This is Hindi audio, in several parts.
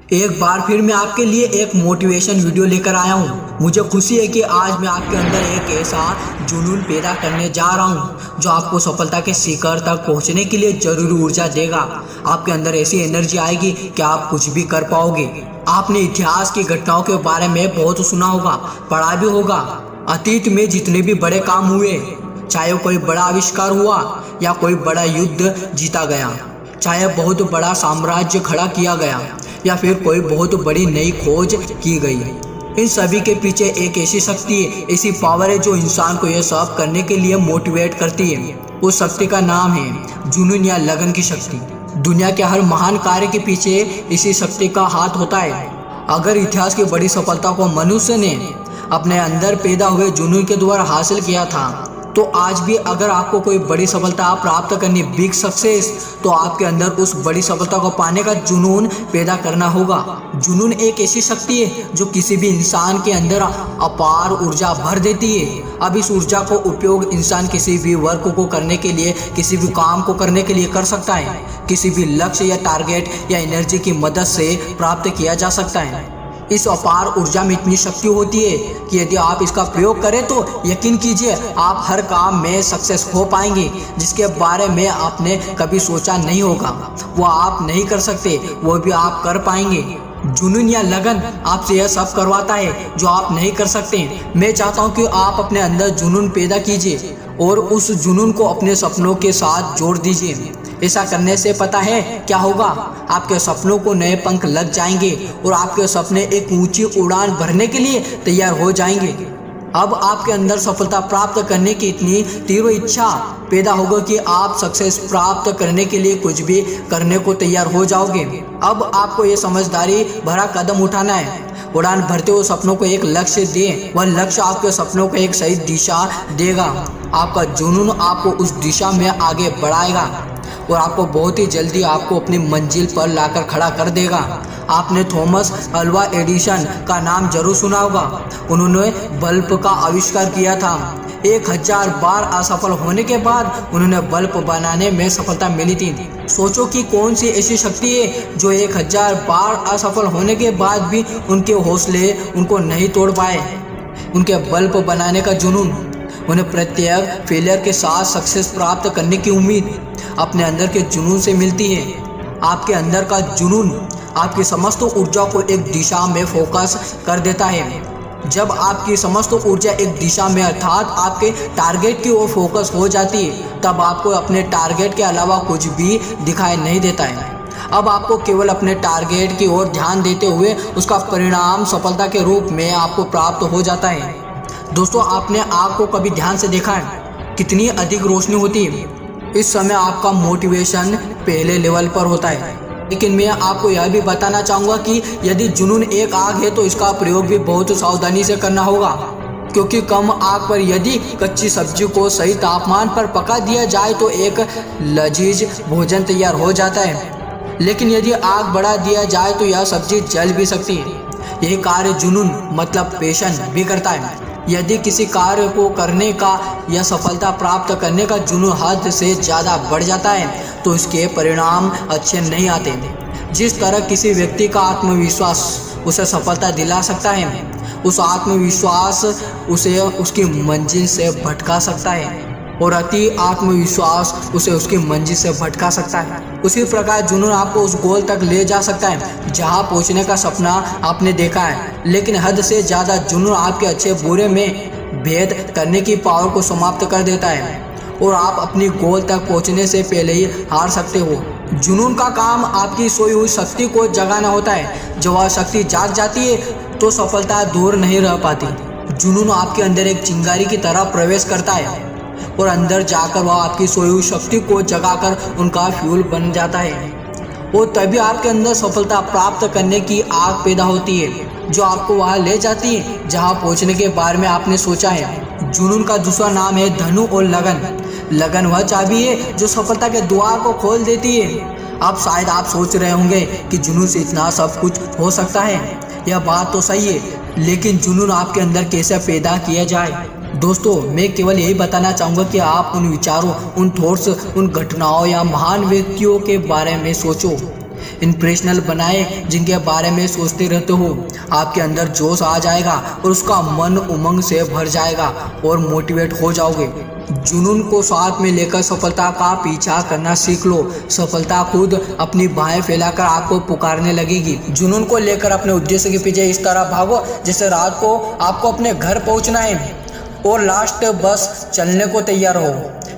एक बार फिर मैं आपके लिए एक मोटिवेशन वीडियो लेकर आया हूँ। मुझे खुशी है कि आज मैं आपके अंदर एक ऐसा जुनून पैदा करने जा रहा हूँ जो आपको सफलता के शिखर तक पहुँचने के लिए जरूरी ऊर्जा देगा। आपके अंदर ऐसी एनर्जी आएगी कि आप कुछ भी कर पाओगे। आपने इतिहास की घटनाओं के बारे में बहुत सुना होगा, पढ़ा भी होगा। अतीत में जितने भी बड़े काम हुए, चाहे कोई बड़ा आविष्कार हुआ या कोई बड़ा युद्ध जीता गया, चाहे बहुत बड़ा साम्राज्य खड़ा किया गया या फिर कोई बहुत बड़ी नई खोज की गई, इन सभी के पीछे एक ऐसी शक्ति है, ऐसी पावर है जो इंसान को यह सब करने के लिए मोटिवेट करती है। उस शक्ति का नाम है जुनून या लगन की शक्ति। दुनिया के हर महान कार्य के पीछे इसी शक्ति का हाथ होता है। अगर इतिहास की बड़ी सफलता को मनुष्य ने अपने अंदर पैदा हुए जुनून के द्वारा हासिल किया था, तो आज भी अगर आपको कोई बड़ी सफलता प्राप्त करनी, बिग सक्सेस, तो आपके अंदर उस बड़ी सफलता को पाने का जुनून पैदा करना होगा। जुनून एक ऐसी शक्ति है जो किसी भी इंसान के अंदर अपार ऊर्जा भर देती है। अब इस ऊर्जा को उपयोग इंसान किसी भी वर्क को करने के लिए, किसी भी काम को करने के लिए कर सकता है। किसी भी लक्ष्य या टारगेट या एनर्जी की मदद से प्राप्त किया जा सकता है। इस अपार ऊर्जा में इतनी शक्ति होती है कि यदि आप इसका प्रयोग करें तो यकीन कीजिए आप हर काम में सक्सेस हो पाएंगे, जिसके बारे में आपने कभी सोचा नहीं होगा। वो आप नहीं कर सकते, वो भी आप कर पाएंगे। जुनून या लगन आपसे यह सब करवाता है जो आप नहीं कर सकते। मैं चाहता हूँ कि आप अपने अंदर जुनून पैदा कीजिए और उस जुनून को अपने सपनों के साथ जोड़ दीजिए। ऐसा करने से पता है क्या होगा? आपके सपनों को नए पंख लग जाएंगे और आपके सपने एक ऊंची उड़ान भरने के लिए तैयार हो जाएंगे। अब आपके अंदर सफलता प्राप्त करने की इतनी तीव्र इच्छा पैदा होगा कि आप सक्सेस प्राप्त करने के लिए कुछ भी करने को तैयार हो जाओगे। अब आपको ये समझदारी भरा कदम उठाना है। उड़ान भरते हुए सपनों को एक लक्ष्य दें। वह लक्ष्य आपके सपनों को एक सही दिशा देगा। आपका जुनून आपको उस दिशा में आगे बढ़ाएगा और आपको बहुत ही जल्दी आपको अपनी मंजिल पर लाकर खड़ा कर देगा। आपने थॉमस अल्वा एडिसन का नाम जरूर सुना होगा। उन्होंने बल्ब का आविष्कार किया था। 1000 बार असफल होने के बाद उन्होंने बल्ब बनाने में सफलता मिली थी। सोचो कि कौन सी ऐसी शक्ति है जो 1000 बार असफल होने के बाद भी उनके हौसले उनको नहीं तोड़ पाए। उनके बल्ब बनाने का जुनून, उन्हें प्रत्येक फेलियर के साथ सक्सेस प्राप्त करने की उम्मीद अपने अंदर के जुनून से मिलती है। आपके अंदर का जुनून आपकी समस्त ऊर्जा को एक दिशा में फोकस कर देता है। जब आपकी समस्त ऊर्जा एक दिशा में अर्थात आपके टारगेट की ओर फोकस हो जाती है, तब आपको अपने टारगेट के अलावा कुछ भी दिखाई नहीं देता है। अब आपको केवल अपने टारगेट की ओर ध्यान देते हुए उसका परिणाम सफलता के रूप में आपको प्राप्त हो जाता है। दोस्तों, आपने आग को कभी ध्यान से देखा है? कितनी अधिक रोशनी होती है। इस समय आपका मोटिवेशन पहले लेवल पर होता है। लेकिन मैं आपको यह भी बताना चाहूँगा कि यदि जुनून एक आग है तो इसका प्रयोग भी बहुत सावधानी से करना होगा, क्योंकि कम आग पर यदि कच्ची सब्जी को सही तापमान पर पका दिया जाए तो एक लजीज भोजन तैयार हो जाता है। लेकिन यदि आग बढ़ा दिया जाए तो यह सब्जी जल भी सकती है। यही कार्य जुनून मतलब पैशन भी करता है। यदि किसी कार्य को करने का या सफलता प्राप्त करने का जुनून हद से ज़्यादा बढ़ जाता है तो इसके परिणाम अच्छे नहीं आते। जिस तरह किसी व्यक्ति का आत्मविश्वास उसे सफलता दिला सकता है, उस आत्मविश्वास उसे उसकी मंजिल से भटका सकता है और अति आत्मविश्वास उसे उसकी मंजिल से भटका सकता है। उसी प्रकार जुनून आपको उस गोल तक ले जा सकता है जहां पहुंचने का सपना आपने देखा है। लेकिन हद से ज़्यादा जुनून आपके अच्छे बुरे में भेद करने की पावर को समाप्त कर देता है और आप अपनी गोल तक पहुंचने से पहले ही हार सकते हो। जुनून का काम आपकी सोई हुई शक्ति को जगाना होता है। जब वह शक्ति जाग जाती है तो सफलता दूर नहीं रह पाती। जुनून आपके अंदर एक चिंगारी की तरह प्रवेश करता है और अंदर जाकर वह आपकी सोई हुई शक्ति को जगाकर उनका फ्यूल बन जाता है और तभी आपके अंदर सफलता प्राप्त करने की आग पैदा होती है जो आपको वहां ले जाती है जहां पहुंचने के बारे में आपने सोचा है। जुनून का दूसरा नाम है धनु और लगन। लगन वह चाबी है जो सफलता के द्वार को खोल देती है। अब शायद आप सोच रहे होंगे कि जुनून से इतना सब कुछ हो सकता है। यह बात तो सही है, लेकिन जुनून आपके अंदर कैसे पैदा किया जाए? दोस्तों, मैं केवल यही बताना चाहूँगा कि आप उन विचारों, उन थॉट्स, उन घटनाओं या महान व्यक्तियों के बारे में सोचो। इंप्रेशनल बनाए जिनके बारे में सोचते रहते हो। आपके अंदर जोश आ जाएगा और उसका मन उमंग से भर जाएगा और मोटिवेट हो जाओगे। जुनून को साथ में लेकर सफलता का पीछा करना सीख लो। सफलता खुद अपनी बाहें फैलाकर आपको पुकारने लगेगी। जुनून को लेकर अपने उद्देश्य के पीछे इस तरह भागो जैसे रात को आपको अपने घर पहुंचना है और लास्ट बस चलने को तैयार हो।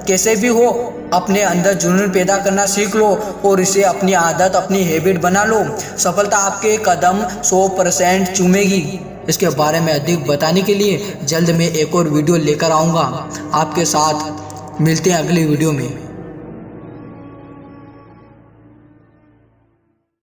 कैसे भी हो अपने अंदर जुनून पैदा करना सीख लो और इसे अपनी आदत, अपनी हैबिट बना लो। सफलता आपके कदम 100% चूमेगी। इसके बारे में अधिक बताने के लिए जल्द मैं एक और वीडियो लेकर आऊँगा। आपके साथ मिलते हैं अगली वीडियो में।